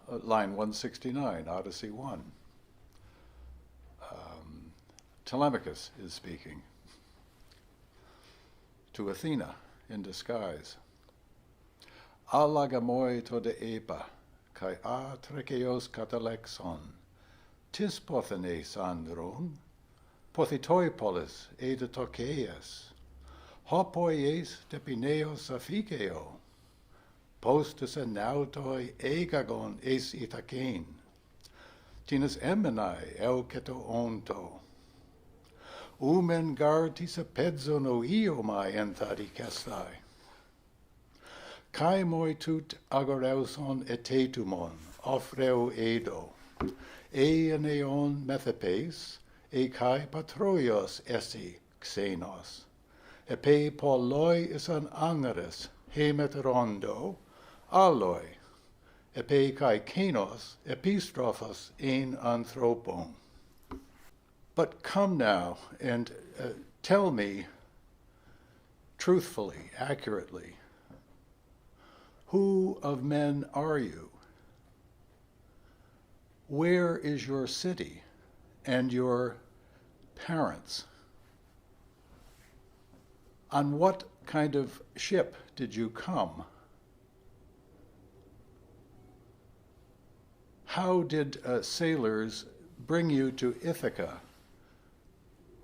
line 169, Odyssey 1. Telemachus is speaking to Athena in disguise. Ἀλαγαμόι τόδε ἐίπα, καὶ ἀτρεκέωΐσκατάλεξον, τις πόθεν ἀνδρῶν, πόθητόι πόλις ἐδὲτοκῆες, ὁπποίης τεπινέως ἀφίκεο, πώς το σεναῦται ЯΓΑγον εις Ιθάκην, τίνες ἐμμεναιεὐχετόωντο, οῦμεν γάρ τις πεζὸν ޮίομαι ἐνθάδ ἰκέσθαι. Καίμοι τοῦτ ἀγόρευσον ἐτήτυμον, ėўεィδῶ, νέον μεθεπές, καὶ πατρόιος ἔσι ξεῖνος, ἐπέ πολλοί ήσαν ἄγγαρες ἐμμεναιεւχετόωντο, άλλοι, ἐπέ καὶ κεῖνος επίστροφος ἐν ἀνδρῶν. But come now and tell me truthfully, accurately, who of men are you? Where is your city and your parents? On what kind of ship did you come? How did sailors bring you to Ithaca?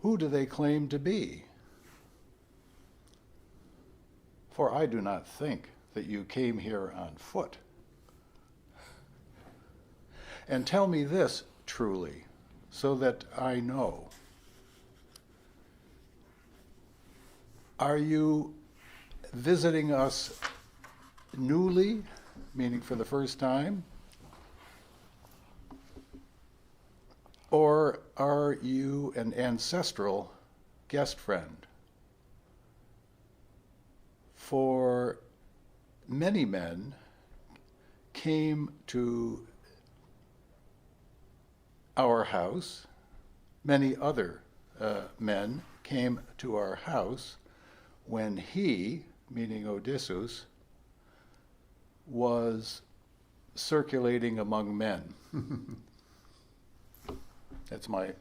Who do they claim to be? For I do not think that you came here on foot. And tell me this truly, so that I know. Are you visiting us newly, meaning for the first time? Or are you an ancestral guest friend? For many men came to our house, many other men came to our house when he, meaning Odysseus, was circulating among men. That's my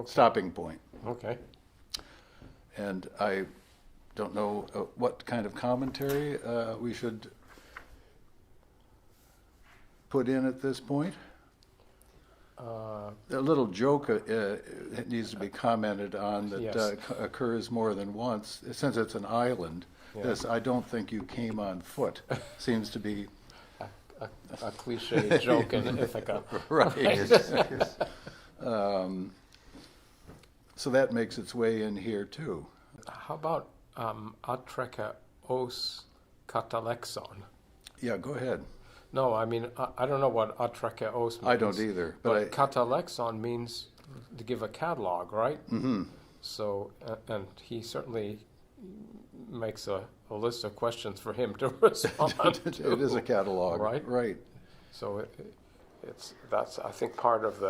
stopping point. Okay. And I don't know what kind of commentary we should put in at this point. A little joke needs to be commented on that Yes. Occurs more than once. Since it's an island, this "I don't think you came on foot" seems to be a cliche joke in Ithaca. right. So that makes its way in here too. How about ἀτρεκέωΐσκατάλεξον? Yeah, go ahead. No, I mean, I don't know what ἀτρεκέωᔅ means. I don't either. But κατάλεξον means to give a catalog, right? Mm-hmm. So, and he certainly makes a list of questions for him to respond to. It is a catalog, Right? Right. So that's I think part of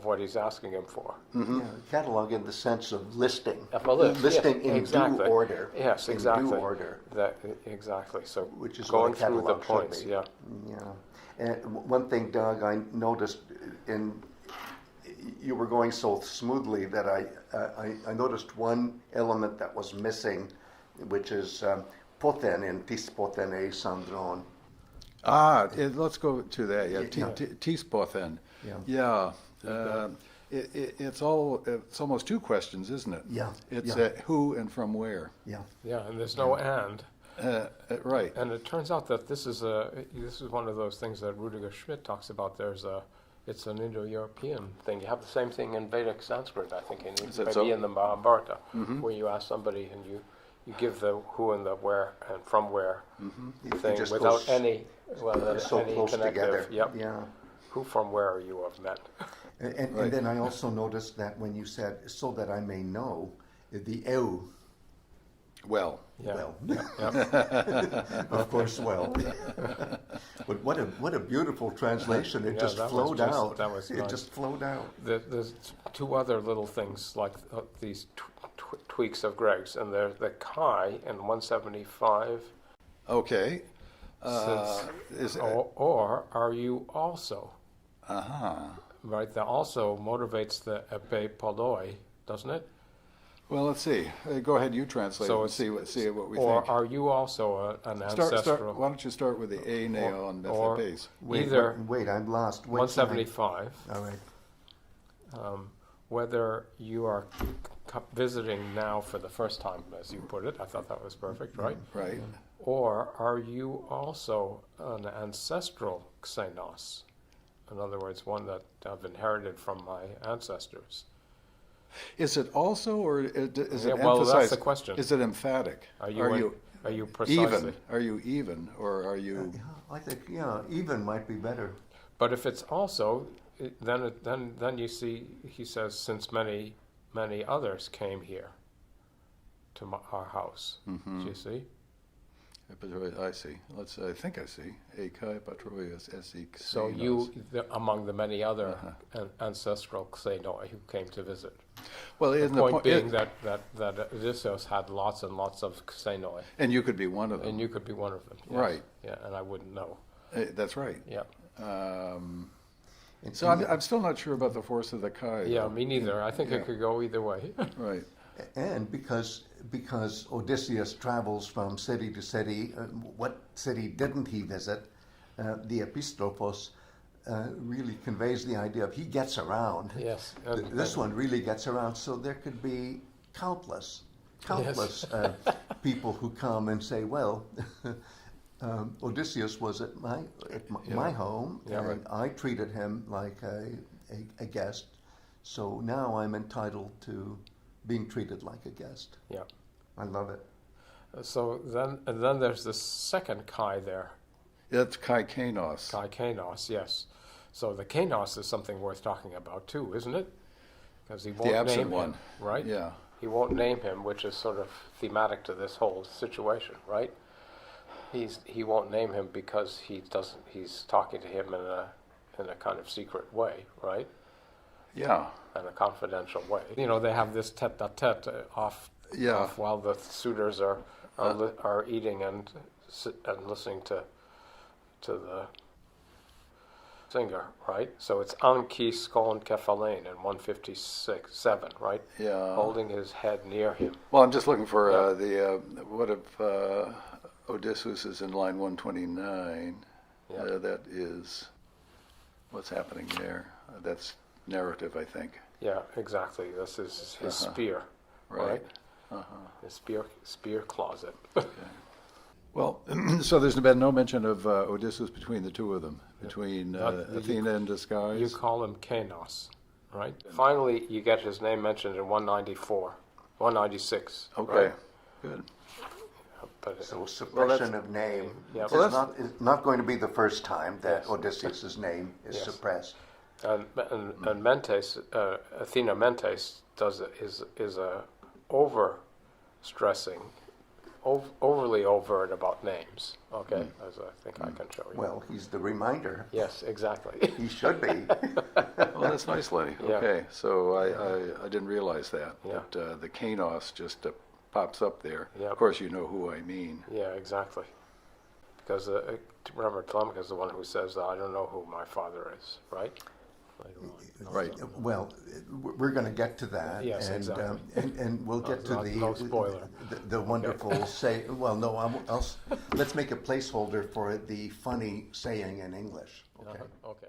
what he's asking him for. Mm-hmm. Yeah, catalog in the sense of listing. Of a list, listing yeah, in exactly. due order. Yes, exactly. In due order. Exactly. So Which is going what a through the catalog should points, be. yeah. Yeah. And one thing, Doug, I noticed you were going so smoothly that I noticed one element that was missing, which is pόθεν in τις πόθεν ἀνδρῶν. Let's go to that. Yeah, τις πόθεν. Yeah. It's almost two questions, isn't it? Yeah. It's yeah. Who and from where. Yeah. Yeah, and there's no and. Right. And it turns out that this is one of those things that Rudiger Schmidt talks about. It's an Indo-European thing. You have the same thing in Vedic Sanskrit, I think, in the Mahabharata, where you ask somebody and you give the who and the where and from where thing without any close connective. together. Yep. Yeah. Who from where are you of men? And then I also noticed that when you said "so that I may know," the "eu." Well. Yeah. Well. Yeah. Of course, well. But what a beautiful translation! It just flowed out. That was it nice. just flowed out. There's two other little things like these tweaks of Greg's, and they're the chi in 175. Okay. Or are you also? Uh-huh. Right, the also motivates the ἐπὲ poloi, doesn't it? Well, let's see. Go ahead, you translate So and see what we or think. are you also an ancestral? Why don't you start with the neo or base? either wait, I'm lost. 175. All right. Whether you are visiting now for the first time, as you put it, I thought that was perfect, right? Right. Or are you also an ancestral keînos? In other words, one that I've inherited from my ancestors. Is it also, or is it emphasized? Well, that's the question. Is it emphatic? Are you precisely even? Are you even, or are you? I think even might be better. But if it's also, then you see, he says, since many others came here to our house. Mm-hmm. Do you see? I see. I think I see. So among the many other ancestral keînoi who came to visit. Well, the point being that Odysseus had lots and lots of keînoi. And you could be one of them. And you could be one of them. Yes. Right. Yeah, and I wouldn't know. That's right. Yeah. So I'm still not sure about the force of the chi. Yeah, me neither. I think it could go either way. Right. And because Odysseus travels from city to city, what city didn't he visit? The epistropos really conveys the idea of he gets around. Yes. This one really gets around, so there could be countless people who come and say, well, Odysseus was at my home, and I treated him like a guest, so now I'm entitled to being treated like a guest. Yeah. I love it. So then there's the second chi there. That's keînos. Keînos, yes. So the keînos is something worth talking about too, isn't it? Because he won't name him, right? Yeah. He won't name him, which is sort of thematic to this whole situation, right? He won't name him because he's talking to him in a kind of secret way, right? Yeah. In a confidential way. You know, they have this tête-à-tête off while the suitors are eating and listening to the singer, right? So it's anki skon kefalein in 157, right? Yeah. Holding his head near him. Well, I'm just looking for what if Odysseus is in line 129. That is what's happening there. That's narrative, I think. Yeah, exactly. This is his spear, right? His spear closet. Okay. Well, so there's been no mention of Odysseus between the two of them, between Athena in disguise. You call him keînos, right? Finally, you get his name mentioned in 196. Okay, right? good. But so suppression of name is not going to be the first time that Odysseus' name is suppressed. And Mentes, Athena Mentes is a over-stressing, overly overt about names, okay, as I think I can show you. Well, he's the reminder. Yes, exactly. He should be. Well, that's nice, Lenny. Okay, so I didn't realize that. Yeah. But the keînos just pops up there. Yep. Of course, you know who I mean. Yeah, exactly. Because remember, Telemachus is the one who says, I don't know who my father is, right? Right. Well, we're going to get to that. Yes, exactly. And we'll get to no spoiler. The wonderful say. Well, no, let's make a placeholder for the funny saying in English. Okay. Okay.